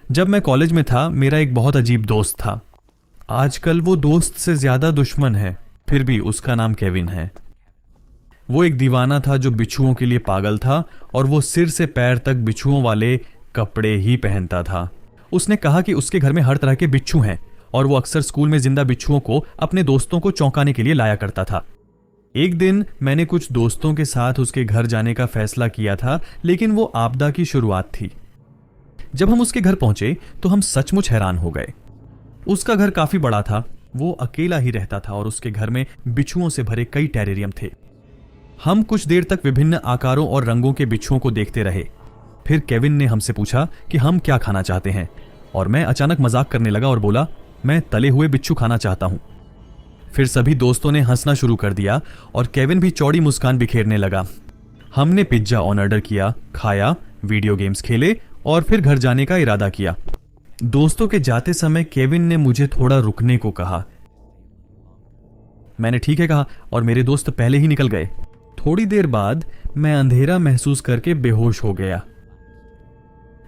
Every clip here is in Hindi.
जब मैं कॉलेज में था मेरा एक बहुत अजीब दोस्त था। आजकल वो दोस्त से ज्यादा दुश्मन है, फिर भी उसका नाम केविन है। वो एक दीवाना था जो बिच्छुओं के लिए पागल था और वो सिर से पैर तक बिच्छुओं वाले कपड़े ही पहनता था। उसने कहा कि उसके घर में हर तरह के बिच्छू हैं और वो अक्सर स्कूल में जिंदा बिच्छुओं को अपने दोस्तों को चौंकाने के लिए लाया करता था। एक दिन मैंने कुछ दोस्तों के साथ उसके घर जाने का फैसला किया था, लेकिन वो आपदा की शुरुआत थी। जब हम उसके घर पहुंचे तो हम सचमुच हैरान हो गए। उसका घर काफी बड़ा था, वो अकेला ही रहता था और उसके घर में बिच्छुओं से भरे कई टेरेरियम थे। हम कुछ देर तक विभिन्न आकारों और रंगों के बिच्छुओं को देखते रहे। फिर केविन ने हमसे पूछा कि हम क्या खाना चाहते हैं और मैं अचानक मजाक करने लगा और बोला, मैं तले हुए बिच्छू खाना चाहता हूं। फिर सभी दोस्तों ने हंसना शुरू कर दिया और केविन भी चौड़ी मुस्कान बिखेरने लगा। हमने पिज्जा ऑन ऑर्डर किया, खाया, वीडियो गेम्स खेले और फिर घर जाने का इरादा किया। दोस्तों के जाते समय केविन ने मुझे थोड़ा रुकने को कहा। मैंने ठीक है कहा और मेरे दोस्त पहले ही निकल गए। थोड़ी देर बाद मैं अंधेरा महसूस करके बेहोश हो गया।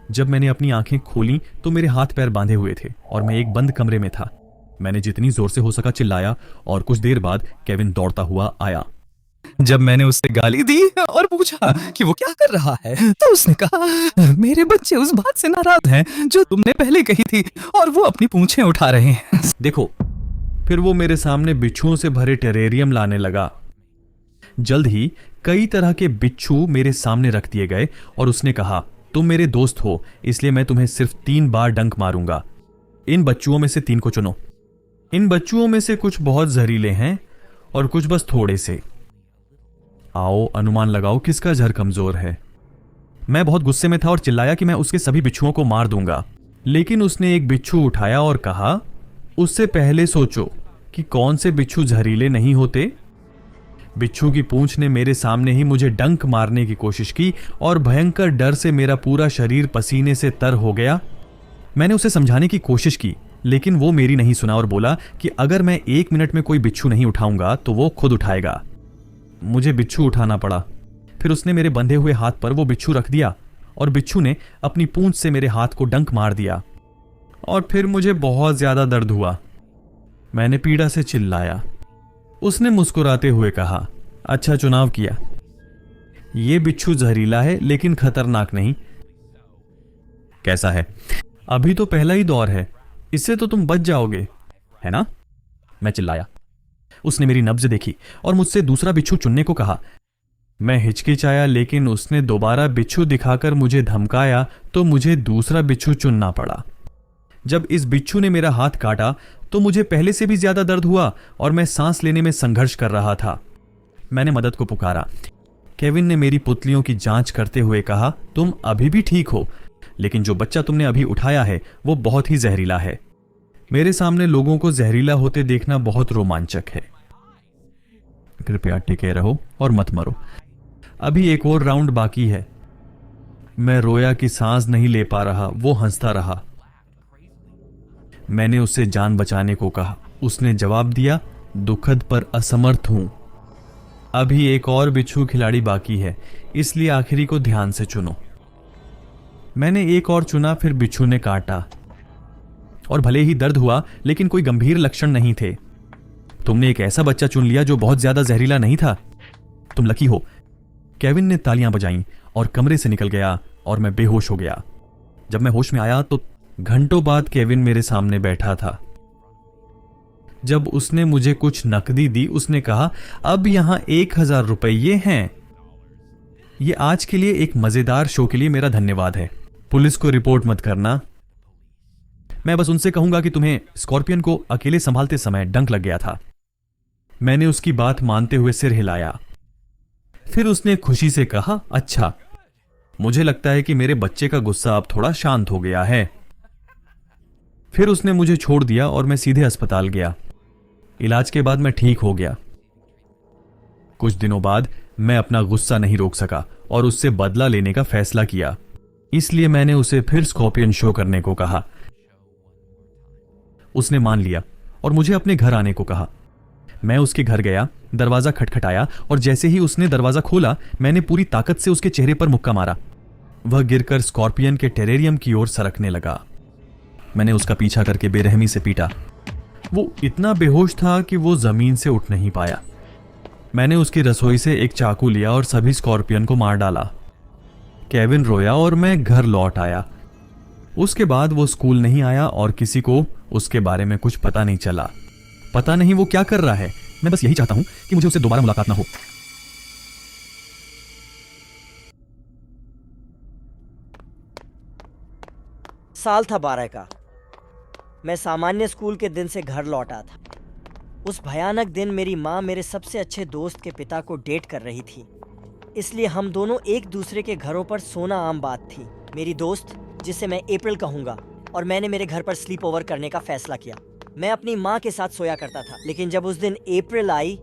जब मैंने अपनी आंखें खोली तो मेरे हाथ पैर बांधे हुए थे और मैं एक बंद कमरे में था। मैंने जितनी जोर से हो सका चिल्लाया और कुछ देर बाद केविन दौड़ता हुआ आया। जब मैंने उससे गाली दी और पूछा कि वो क्या कर रहा है तो उसने कहा, मेरे बच्चे उस बात से नाराज हैं जो तुमने पहले कही थी और वो अपनी पूंछें उठा रहे हैं। देखो, फिर वो मेरे सामने बिच्छुओं से भरे टेरेरियम लाने लगा। जल्द ही कई तरह के बिच्छू मेरे सामने रख दिए गए और उसने कहा, तुम मेरे दोस्त हो इसलिए मैं तुम्हें सिर्फ 3 बार डंक मारूंगा। इन बच्चुओं में से 3 को चुनो। इन बच्चुओं में से कुछ बहुत जहरीले हैं और कुछ बस थोड़े से। आओ अनुमान लगाओ किसका जहर कमजोर है। मैं बहुत गुस्से में था और चिल्लाया कि मैं उसके सभी बिच्छुओं को मार दूंगा, लेकिन उसने एक बिच्छू उठाया और कहा, उससे पहले सोचो कि कौन से बिच्छू जहरीले नहीं होते। बिच्छू की पूंछ ने मेरे सामने ही मुझे डंक मारने की कोशिश की और भयंकर डर से मेरा पूरा शरीर पसीने से तर हो गया। मैंने उसे समझाने की कोशिश की, लेकिन वो मेरी नहीं सुना और बोला कि अगर मैं 1 मिनट में कोई बिच्छू नहीं उठाऊंगा तो वो खुद उठाएगा। मुझे बिच्छू उठाना पड़ा। फिर उसने मेरे बंधे हुए हाथ पर वो बिच्छू रख दिया और बिच्छू ने अपनी पूंछ से मेरे हाथ को डंक मार दिया और फिर मुझे बहुत ज्यादा दर्द हुआ। मैंने पीड़ा से चिल्लाया। उसने मुस्कुराते हुए कहा, अच्छा चुनाव किया। ये बिच्छू जहरीला है लेकिन खतरनाक नहीं। कैसा है? अभी तो पहला ही दौर है, इससे तो तुम बच जाओगे, है ना? मैं चिल्लाया। उसने मेरी नब्ज देखी और मुझसे दूसरा बिच्छू चुनने को कहा। मैं हिचकिचाया, लेकिन उसने दोबारा बिच्छू दिखाकर मुझे धमकाया तो मुझे दूसरा बिच्छू चुनना पड़ा। जब इस बिच्छू ने मेरा हाथ काटा तो मुझे पहले से भी ज्यादा दर्द हुआ और मैं सांस लेने में संघर्ष कर रहा था। मैंने मदद को पुकारा। केविन ने मेरी पुतलियों की जांच करते हुए कहा, तुम अभी भी ठीक हो, लेकिन जो बच्चा तुमने अभी उठाया है वो बहुत ही जहरीला है। मेरे सामने लोगों को जहरीला होते देखना बहुत रोमांचक है। कृपया टिके रहो और मत मरो, अभी एक और राउंड बाकी है। मैं रोया कि सांस नहीं ले पा रहा। वो हंसता रहा। मैंने उससे जान बचाने को कहा। उसने जवाब दिया, दुखद पर असमर्थ हूं। अभी एक और बिच्छू खिलाड़ी बाकी है, इसलिए आखिरी को ध्यान से चुनो। मैंने एक और चुना, फिर बिच्छू ने काटा और भले ही दर्द हुआ लेकिन कोई गंभीर लक्षण नहीं थे। तुमने एक ऐसा बच्चा चुन लिया जो बहुत ज्यादा जहरीला नहीं था। तुम लकी हो। केविन ने तालियां बजाईं और कमरे से निकल गया और मैं बेहोश हो गया। जब मैं होश में आया तो घंटों बाद केविन मेरे सामने बैठा था। जब उसने मुझे कुछ नकदी दी, उसने कहा, अब यहां 1000 रुपये हैं। ये आज के लिए एक मजेदार शो के लिए मेरा धन्यवाद है। पुलिस को रिपोर्ट मत करना। मैं बस उनसे कहूंगा कि तुम्हें स्कॉर्पियन को अकेले संभालते समय डंक लग गया था। मैंने उसकी बात मानते हुए सिर हिलाया। फिर उसने खुशी से कहा, अच्छा, मुझे लगता है कि मेरे बच्चे का गुस्सा अब थोड़ा शांत हो गया है। फिर उसने मुझे छोड़ दिया और मैं सीधे अस्पताल गया। इलाज के बाद मैं ठीक हो गया। कुछ दिनों बाद मैं अपना गुस्सा नहीं रोक सका और उससे बदला लेने का फैसला किया। इसलिए मैंने उसे फिर स्कॉर्पियन शो करने को कहा। उसने मान लिया और मुझे अपने घर आने को कहा। मैं उसके घर गया, दरवाजा खटखटाया और जैसे ही उसने दरवाजा खोला, मैंने पूरी ताकत से उसके चेहरे पर मुक्का मारा। वह गिरकर स्कॉर्पियन के टेरेरियम की ओर सरकने लगा। मैंने उसका पीछा करके बेरहमी से पीटा। वो इतना बेहोश था कि वो जमीन से उठ नहीं पाया। मैंने उसकी रसोई से एक चाकू लिया और सभी स्कॉर्पियन को मार डाला। केविन रोया और मैं घर लौट आया। उसके बाद वो स्कूल नहीं आया और किसी को उसके बारे में कुछ पता नहीं चला। पता नहीं वो क्या कर रहा है। मैं बस यही चाहता हूं कि मुझे उससे दोबारा मुलाकात ना हो। साल था 12 का। मैं सामान्य स्कूल के दिन से घर लौटा था। उस भयानक दिन मेरी माँ मेरे सबसे अच्छे दोस्त के पिता को डेट कर रही थी, इसलिए हम दोनों एक दूसरे के घरों पर सोना आम बात थी। मेरी दोस्त, जिसे मैं अप्रैल कहूँगा, और मैंने मेरे घर पर स्लीप ओवर करने का फैसला किया। मैं अपनी माँ के साथ सोया करता था, लेकिन जब उस दिन अप्रैल आई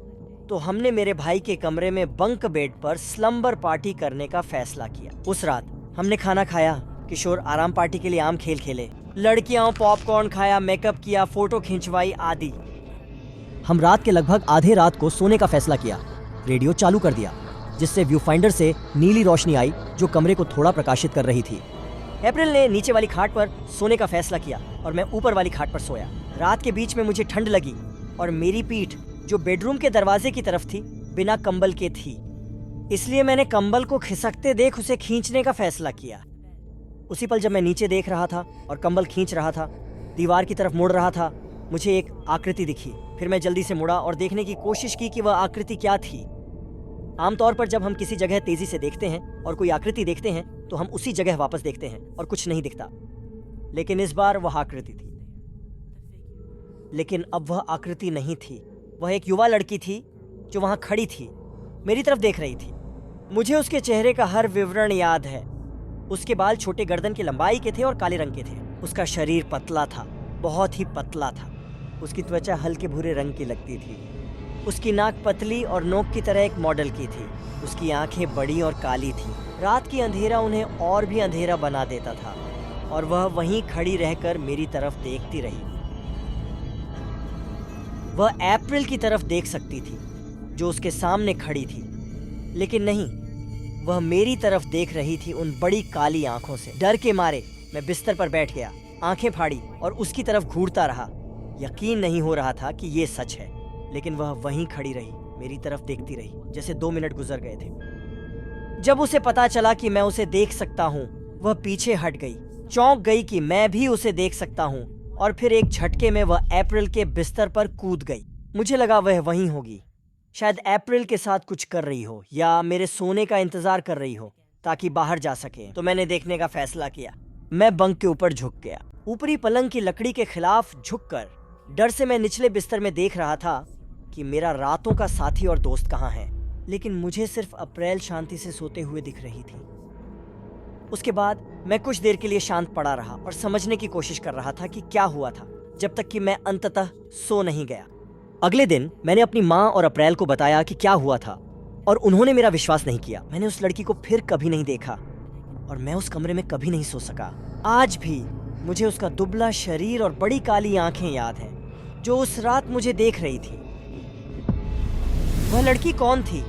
तो हमने मेरे भाई के कमरे में बंक बेड पर स्लम्बर पार्टी करने का फैसला किया। उस रात हमने खाना खाया, किशोर आराम पार्टी के लिए आम खेल खेले, लड़कियां पॉपकॉर्न खाया, मेकअप किया, फोटो खिंचवाई आदि। हम रात के लगभग आधे रात को सोने का फैसला किया। रेडियो चालू कर दिया, जिससे व्यू फाइंडर से नीली रोशनी आई जो कमरे को थोड़ा प्रकाशित कर रही थी। अप्रैल ने नीचे वाली खाट पर सोने का फैसला किया और मैं ऊपर वाली खाट पर सोया। रात के बीच में मुझे ठंड लगी और मेरी पीठ, जो बेडरूम के दरवाजे की तरफ थी, बिना कंबल के थी, इसलिए मैंने कंबल को खिसकते देख उसे खींचने का फैसला किया। उसी पल जब मैं नीचे देख रहा था और कंबल खींच रहा था, दीवार की तरफ मुड़ रहा था, मुझे एक आकृति दिखी। फिर मैं जल्दी से मुड़ा और देखने की कोशिश की कि वह आकृति क्या थी। आमतौर पर जब हम किसी जगह तेजी से देखते हैं और कोई आकृति देखते हैं तो हम उसी जगह वापस देखते हैं और कुछ नहीं दिखता, लेकिन इस बार वह आकृति थी। लेकिन अब वह आकृति नहीं थी। वह एक युवा लड़की थी जो वहां खड़ी थी, मेरी तरफ देख रही थी। मुझे उसके चेहरे का हर विवरण याद है। उसके बाल छोटे गर्दन की लंबाई के थे और काले रंग के थे। उसका शरीर पतला था, बहुत ही पतला था। उसकी त्वचा हल्के भूरे रंग की लगती थी। उसकी नाक पतली और नोक की तरह एक मॉडल की थी। उसकी आंखें बड़ी और काली थीं। रात की अंधेरा उन्हें और भी अंधेरा बना देता था और वह वहीं खड़ी रहकर मेरी तरफ देखती रही। वह अप्रैल की तरफ देख सकती थी जो उसके सामने खड़ी थी, लेकिन नहीं, वह मेरी तरफ देख रही थी उन बड़ी काली आंखों से। डर के मारे मैं बिस्तर पर बैठ गया, आंखें फाड़ी और उसकी तरफ घूरता रहा। यकीन नहीं हो रहा था कि ये सच है, लेकिन वह वहीं खड़ी रही, मेरी तरफ देखती रही। जैसे 2 मिनट गुजर गए थे। जब उसे पता चला कि मैं उसे देख सकता हूँ, वह पीछे हट गई, चौंक गई कि मैं भी उसे देख सकता हूँ, और फिर एक झटके में वह अप्रैल के बिस्तर पर कूद गई। मुझे लगा वह वहीं होगी, शायद अप्रैल के साथ कुछ कर रही हो या मेरे सोने का इंतजार कर रही हो ताकि बाहर जा सके। तो मैंने देखने का फैसला किया। मैं बंक के ऊपर झुक गया। ऊपरी पलंग की लकड़ी के खिलाफ झुककर डर से मैं निचले बिस्तर में देख रहा था कि मेरा रातों का साथी और दोस्त कहाँ है, लेकिन मुझे सिर्फ अप्रैल शांति से सोते हुए दिख रही थी। उसके बाद मैं कुछ देर के लिए शांत पड़ा रहा और समझने की कोशिश कर रहा था कि क्या हुआ था, जब तक कि मैं अंततः सो नहीं गया। अगले दिन मैंने अपनी माँ और अप्रैल को बताया कि क्या हुआ था, और उन्होंने मेरा विश्वास नहीं किया। मैंने उस लड़की को फिर कभी नहीं देखा और मैं उस कमरे में कभी नहीं सो सका। आज भी मुझे उसका दुबला शरीर और बड़ी काली आंखें याद हैं जो उस रात मुझे देख रही थी। वह लड़की कौन थी